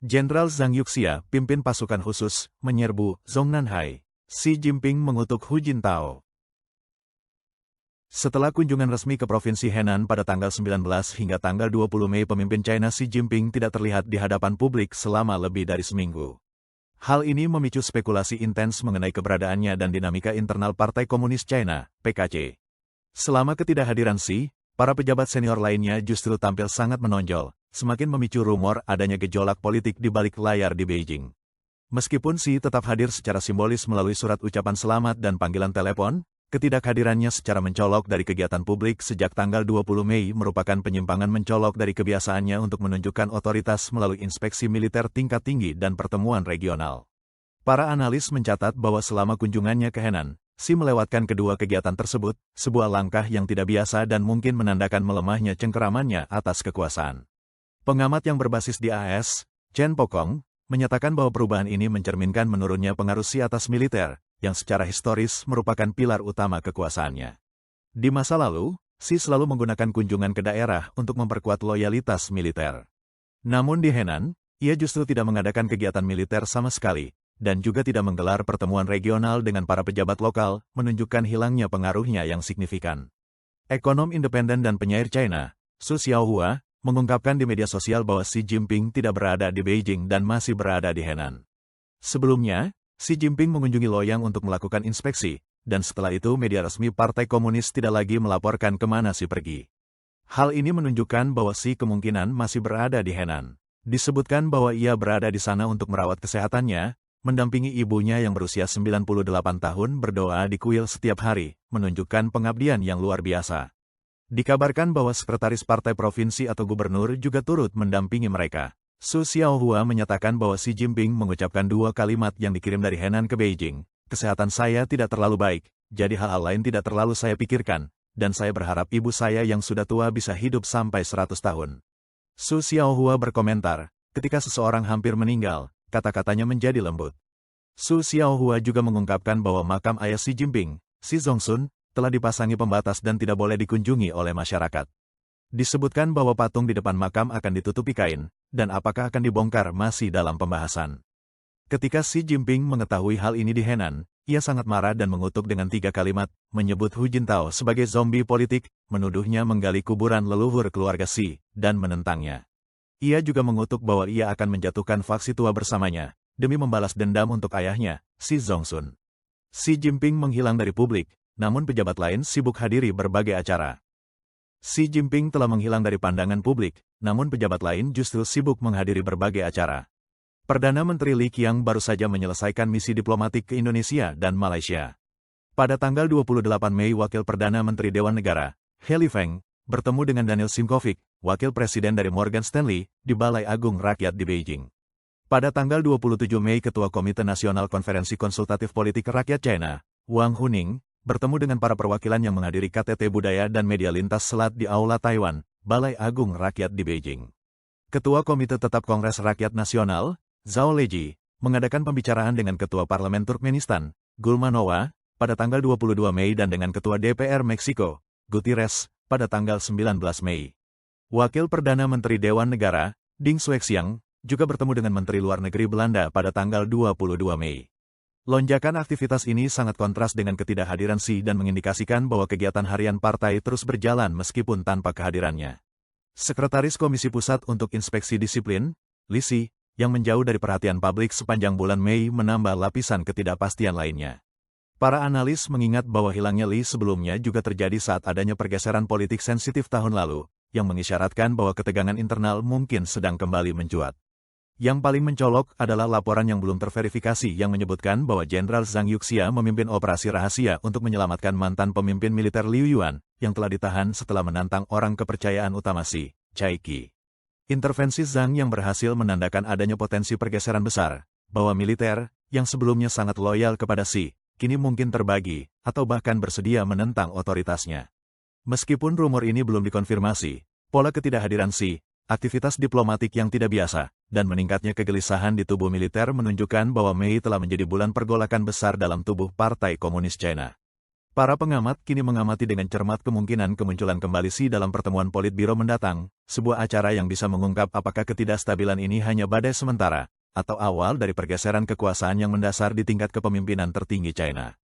Jenderal Zhang Yuxia, pimpin pasukan khusus, menyerbu Zhongnanhai. Xi Jinping mengutuk Hu Jintao. Setelah kunjungan resmi ke Provinsi Henan pada tanggal 19 hingga tanggal 20 Mei, pemimpin China Xi Jinping tidak terlihat di hadapan publik selama lebih dari seminggu. Hal ini memicu spekulasi intens mengenai keberadaannya dan dinamika internal Partai Komunis China, PKC. Selama ketidakhadiran Xi, para pejabat senior lainnya justru tampil sangat menonjol, semakin memicu rumor adanya gejolak politik di balik layar di Beijing. Meskipun Xi tetap hadir secara simbolis melalui surat ucapan selamat dan panggilan telepon, ketidakhadirannya secara mencolok dari kegiatan publik sejak tanggal 20 Mei merupakan penyimpangan mencolok dari kebiasaannya untuk menunjukkan otoritas melalui inspeksi militer tingkat tinggi dan pertemuan regional. Para analis mencatat bahwa selama kunjungannya ke Henan, Xi melewatkan kedua kegiatan tersebut, sebuah langkah yang tidak biasa dan mungkin menandakan melemahnya cengkeramannya atas kekuasaan. Pengamat yang berbasis di AS, Chen Pokong, menyatakan bahwa perubahan ini mencerminkan menurunnya pengaruh Xi atas militer, yang secara historis merupakan pilar utama kekuasaannya. Di masa lalu, Xi selalu menggunakan kunjungan ke daerah untuk memperkuat loyalitas militer. Namun di Henan, ia justru tidak mengadakan kegiatan militer sama sekali, dan juga tidak menggelar pertemuan regional dengan para pejabat lokal, menunjukkan hilangnya pengaruhnya yang signifikan. Ekonom independen dan penyair China, Su Xiaohua, mengungkapkan di media sosial bahwa Xi Jinping tidak berada di Beijing dan masih berada di Henan. Sebelumnya, Xi Jinping mengunjungi Luoyang untuk melakukan inspeksi, dan setelah itu media resmi Partai Komunis tidak lagi melaporkan kemana Xi pergi. Hal ini menunjukkan bahwa Xi kemungkinan masih berada di Henan. Disebutkan bahwa ia berada di sana untuk merawat kesehatannya, mendampingi ibunya yang berusia 98 tahun berdoa di kuil setiap hari, menunjukkan pengabdian yang luar biasa. Dikabarkan bahwa sekretaris partai provinsi atau gubernur juga turut mendampingi mereka. Su Xiaohua menyatakan bahwa Xi Jinping mengucapkan dua kalimat yang dikirim dari Henan ke Beijing. Kesehatan saya tidak terlalu baik, jadi hal-hal lain tidak terlalu saya pikirkan, dan saya berharap ibu saya yang sudah tua bisa hidup sampai 100 tahun. Su Xiaohua berkomentar, ketika seseorang hampir meninggal, kata-katanya menjadi lembut. Su Xiaohua juga mengungkapkan bahwa makam ayah Xi Jinping, Xi Zongsun, telah dipasangi pembatas dan tidak boleh dikunjungi oleh masyarakat. Disebutkan bahwa patung di depan makam akan ditutupi kain, dan apakah akan dibongkar masih dalam pembahasan. Ketika Xi Jinping mengetahui hal ini di Henan, ia sangat marah dan mengutuk dengan 3 kalimat, menyebut Hu Jintao sebagai zombie politik, menuduhnya menggali kuburan leluhur keluarga Xi, dan menentangnya. Ia juga mengutuk bahwa ia akan menjatuhkan faksi tua bersamanya, demi membalas dendam untuk ayahnya, Xi Zongsun. Xi Jinping menghilang dari publik, namun pejabat lain sibuk hadiri berbagai acara. Xi Jinping telah menghilang dari pandangan publik, namun pejabat lain justru sibuk menghadiri berbagai acara. Perdana Menteri Li Qiang baru saja menyelesaikan misi diplomatik ke Indonesia dan Malaysia. Pada tanggal 28 Mei, Wakil Perdana Menteri Dewan Negara, He Lifeng, bertemu dengan Daniel Simkovic, Wakil Presiden dari Morgan Stanley, di Balai Agung Rakyat di Beijing. Pada tanggal 27 Mei, Ketua Komite Nasional Konferensi Konsultatif Politik Rakyat China, Wang Huning, bertemu dengan para perwakilan yang menghadiri KTT Budaya dan Media Lintas Selat di Aula Taiwan, Balai Agung Rakyat di Beijing. Ketua Komite Tetap Kongres Rakyat Nasional, Zhao Leji, mengadakan pembicaraan dengan Ketua Parlemen Turkmenistan, Gulmanova, pada tanggal 22 Mei dan dengan Ketua DPR Meksiko, Gutierrez, pada tanggal 19 Mei. Wakil Perdana Menteri Dewan Negara, Ding Xuexiang, juga bertemu dengan Menteri Luar Negeri Belanda pada tanggal 22 Mei. Lonjakan aktivitas ini sangat kontras dengan ketidakhadiran Xi dan mengindikasikan bahwa kegiatan harian partai terus berjalan meskipun tanpa kehadirannya. Sekretaris Komisi Pusat untuk Inspeksi Disiplin, Li Xi, yang menjauh dari perhatian publik sepanjang bulan Mei menambah lapisan ketidakpastian lainnya. Para analis mengingat bahwa hilangnya Li sebelumnya juga terjadi saat adanya pergeseran politik sensitif tahun lalu, yang mengisyaratkan bahwa ketegangan internal mungkin sedang kembali mencuat. Yang paling mencolok adalah laporan yang belum terverifikasi yang menyebutkan bahwa Jenderal Zhang Yuxia memimpin operasi rahasia untuk menyelamatkan mantan pemimpin militer Liu Yuan, yang telah ditahan setelah menantang orang kepercayaan utama Xi, Cai Qi. Intervensi Zhang yang berhasil menandakan adanya potensi pergeseran besar, bahwa militer, yang sebelumnya sangat loyal kepada Xi, kini mungkin terbagi, atau bahkan bersedia menentang otoritasnya. Meskipun rumor ini belum dikonfirmasi, pola ketidakhadiran Xi, aktivitas diplomatik yang tidak biasa, dan meningkatnya kegelisahan di tubuh militer menunjukkan bahwa Mei telah menjadi bulan pergolakan besar dalam tubuh Partai Komunis China. Para pengamat kini mengamati dengan cermat kemungkinan kemunculan kembali Xi dalam pertemuan Politbiro mendatang, sebuah acara yang bisa mengungkap apakah ketidakstabilan ini hanya badai sementara, atau awal dari pergeseran kekuasaan yang mendasar di tingkat kepemimpinan tertinggi China.